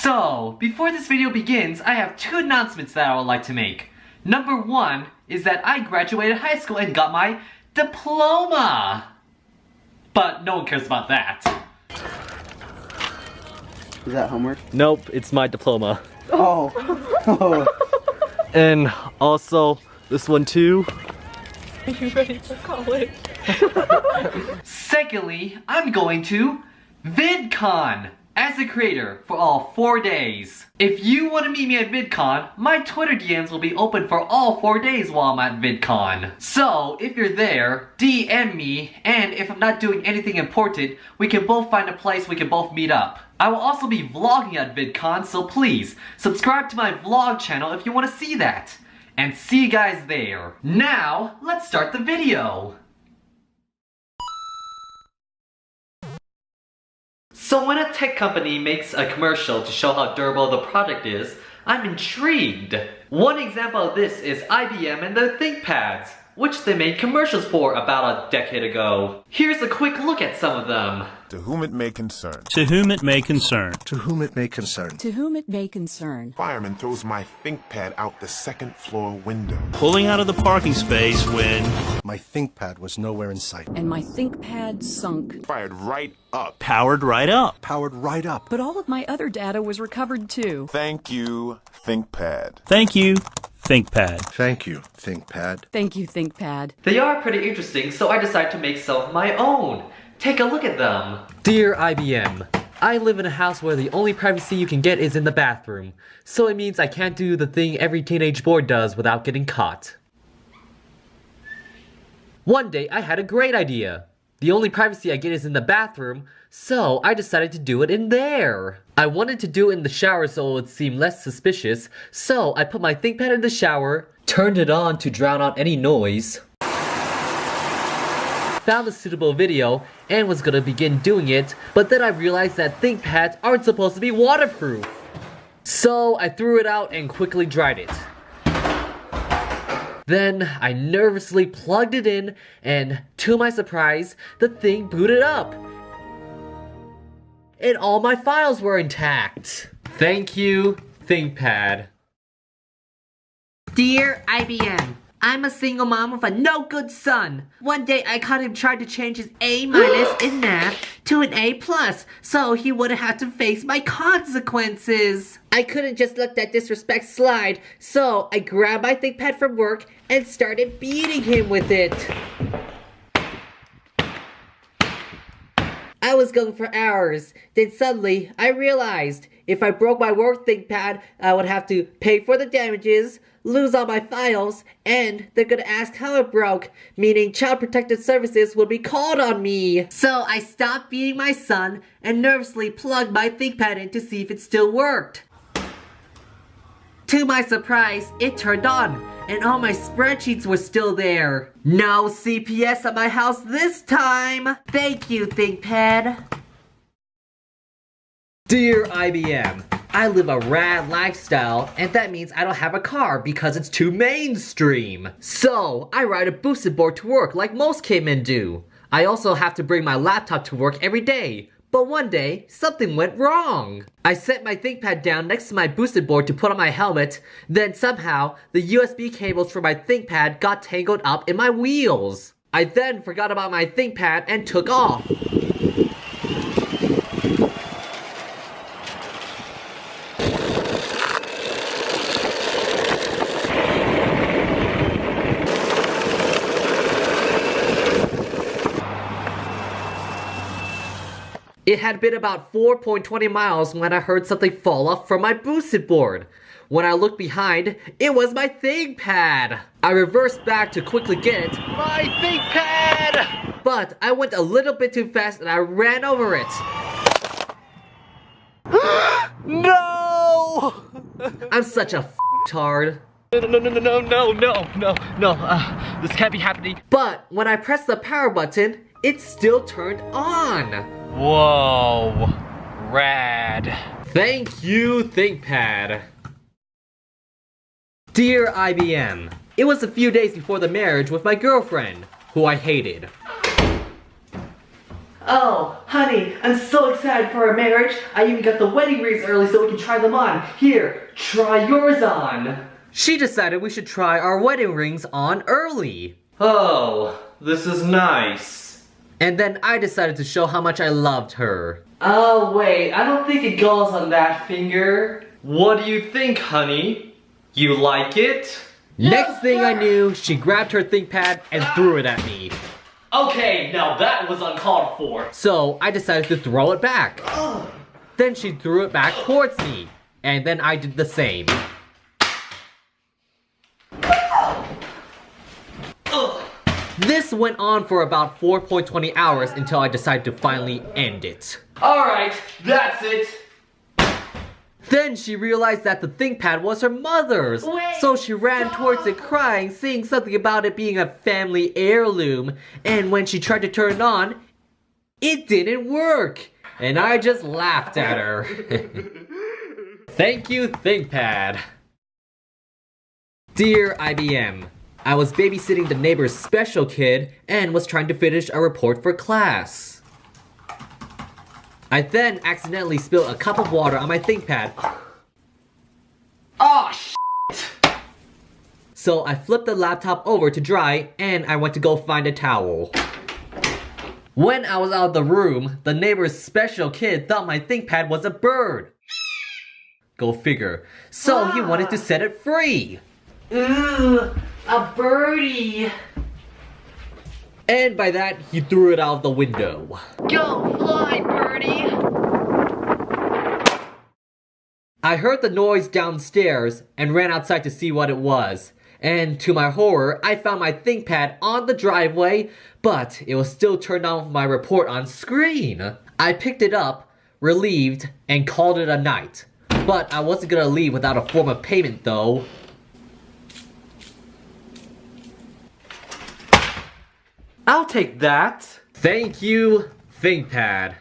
So, before this video begins, I have two announcements that I would like to make. Number one is that I graduated high school and got my diploma. But no one cares about that. Is that homework? Nope, it's my diploma. Oh. Oh. And also, this one too. Are you ready for college? Secondly, I'm going to VidCon as a creator for all 4 days. If you want to meet me at VidCon, my Twitter DMs will be open for all 4 days while I'm at VidCon. So, if you're there, DM me, and if I'm not doing anything important, we can both find a place we can both meet up. I will also be vlogging at VidCon, so please, subscribe to my vlog channel if you want to see that. And see you guys there. Now, let's start the video. So when a tech company makes a commercial to show how durable the product is, I'm intrigued. One example of this is IBM and their ThinkPads, which they made commercials for about a decade ago. Here's a quick look at some of them. To whom it may concern. To whom it may concern. To whom it may concern. To whom it may concern. Fireman throws my ThinkPad out the second floor window. Pulling out of the parking space when My ThinkPad was nowhere in sight. And my ThinkPad sunk. Fired right up. powered right up. Powered right up. But all of my other data was recovered too. Thank you, ThinkPad. Thank you, ThinkPad. Thank you, ThinkPad. Thank you, ThinkPad. They are pretty interesting, so I decided to make some of my own. Take a look at them. Dear IBM, I live in a house where the only privacy you can get is in the bathroom. So it means I can't do the thing every teenage boy does without getting caught. One day I had a great idea. The only privacy I get is in the bathroom, so I decided to do it in there. I wanted to do it in the shower so it would seem less suspicious, so I put my ThinkPad in the shower, turned it on to drown out any noise, found a suitable video, and was gonna begin doing it, but then I realized that ThinkPads aren't supposed to be waterproof. So I threw it out and quickly dried it. Then I nervously plugged it in, and to my surprise, the thing booted up. And all my files were intact. Thank you, ThinkPad. Dear IBM, I'm a single mom with a no-good son. One day I caught him trying to change his A- in math to an A+, so he wouldn't have to face my consequences. I couldn't just let that disrespect slide, so I grabbed my ThinkPad from work and started beating him with it. I was going for hours. Then suddenly, I realized if I broke my work ThinkPad, I would have to pay for the damages, lose all my files, and they're gonna ask how it broke, meaning Child Protective Services will be called on me. So I stopped beating my son and nervously plugged my ThinkPad in to see if it still worked. To my surprise, it turned on, and all my spreadsheets were still there. No CPS at my house this time! Thank you, ThinkPad. Dear IBM, I live a rad lifestyle, and that means I don't have a car because it's too mainstream. So, I ride a boosted board to work like most cavemen do. I also have to bring my laptop to work every day. But one day, something went wrong. I set my ThinkPad down next to my boosted board to put on my helmet, then somehow, the USB cables for my ThinkPad got tangled up in my wheels. I then forgot about my ThinkPad and took off. It had been about 4.20 miles when I heard something fall off from my boosted board. When I looked behind, it was my ThinkPad. I reversed back to quickly get it. My ThinkPad! But I went a little bit too fast and I ran over it. No! I'm such a f***tard. No, this can't be happening. But when I pressed the power button, it still turned on. Whoa, rad. Thank you, ThinkPad. Dear IBM, it was a few days before the marriage with my girlfriend, who I hated. Oh, honey, I'm so excited for our marriage. I even got the wedding rings early so we can try them on. Here, try yours on. She decided we should try our wedding rings on early. Oh, this is nice. And then I decided to show how much I loved her. Oh, wait, I don't think it goes on that finger. What do you think, honey? You like it? Next thing I knew, she grabbed her ThinkPad and threw it at me. Okay, now that was uncalled for. So I decided to throw it back. Then she threw it back towards me. And then I did the same. This went on for about 4.20 hours until I decided to finally end it. Alright, that's it. Then she realized that the ThinkPad was her mother's. So she ran towards it crying, saying something about it being a family heirloom. And when she tried to turn it on, it didn't work. And I just laughed at her. Thank you, ThinkPad. Dear IBM, I was babysitting the neighbor's special kid and was trying to finish a report for class. I then accidentally spilled a cup of water on my ThinkPad. Oh, shit. So I flipped the laptop over to dry and I went to go find a towel. When I was out of the room, the neighbor's special kid thought my ThinkPad was a bird. Go figure. So he wanted to set it free. Ooh, a birdie. And by that, he threw it out of the window. Go fly, birdie. I heard the noise downstairs and ran outside to see what it was. And to my horror, I found my ThinkPad on the driveway, but it was still turned on with my report on screen. I picked it up, relieved, and called it a night. But I wasn't gonna leave without a form of payment though. I'll take that. Thank you, ThinkPad.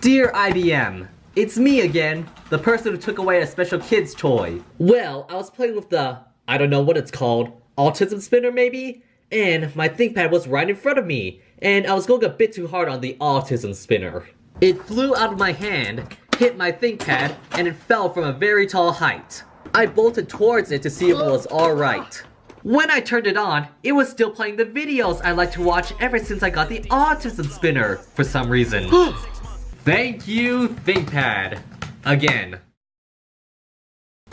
Dear IBM, it's me again, the person who took away a special kid's toy. Well, I was playing with the, I don't know what it's called, autism spinner maybe? And my ThinkPad was right in front of me, and I was going a bit too hard on the autism spinner. It flew out of my hand, hit my ThinkPad, and it fell from a very tall height. I bolted towards it to see if it was alright. When I turned it on, it was still playing the videos I like to watch ever since I got the autism spinner, for some reason. Thank you, ThinkPad. Again.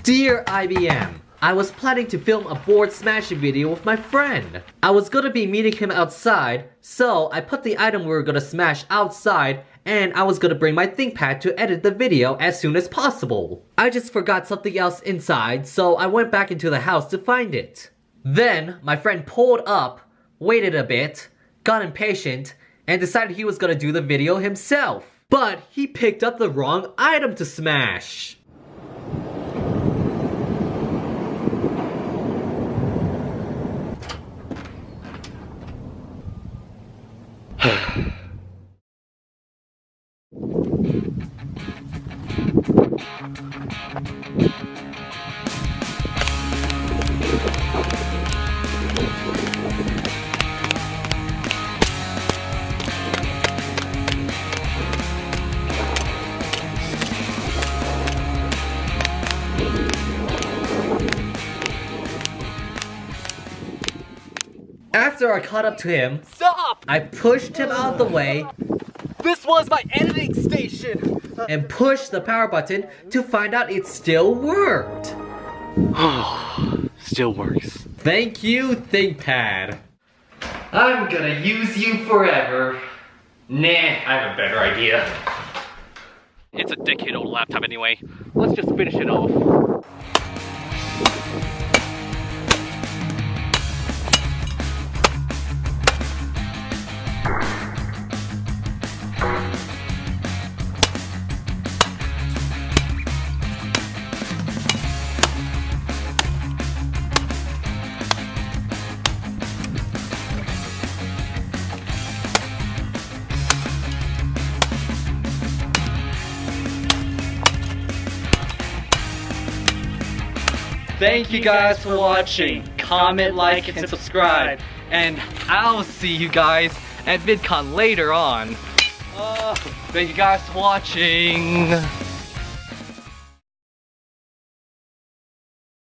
Dear IBM, I was planning to film a board smashing video with my friend. I was gonna be meeting him outside, so I put the item we were gonna smash outside, and I was gonna bring my ThinkPad to edit the video as soon as possible. I just forgot something else inside, so I went back into the house to find it. Then, my friend pulled up, waited a bit, got impatient, and decided he was gonna do the video himself. But he picked up the wrong item to smash. After I caught up to him, Stop! I pushed him out of the way This was my editing station. and pushed the power button to find out it still worked. Still works. Thank you, ThinkPad. I'm gonna use you forever. Nah, I have a better idea. It's a decade-old laptop anyway. Let's just finish it off. Thank you guys for watching. Comment, like, and subscribe. And I'll see you guys at VidCon later on. Thank you guys for watching.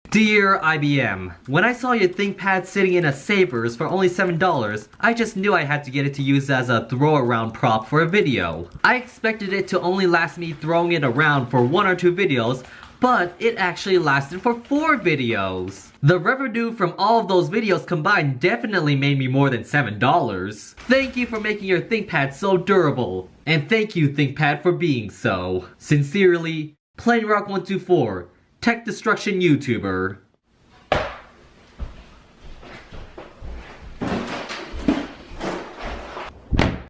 Dear IBM, when I saw your ThinkPad sitting in a Savers for only $7, I just knew I had to get it to use as a throw-around prop for a video. I expected it to only last me throwing it around for 1 or 2 videos, but it actually lasted for 4 videos. The revenue from all of those videos combined definitely made me more than $7. Thank you for making your ThinkPad so durable. And thank you, ThinkPad, for being so. Sincerely, PlaneRock124, Tech Destruction YouTuber.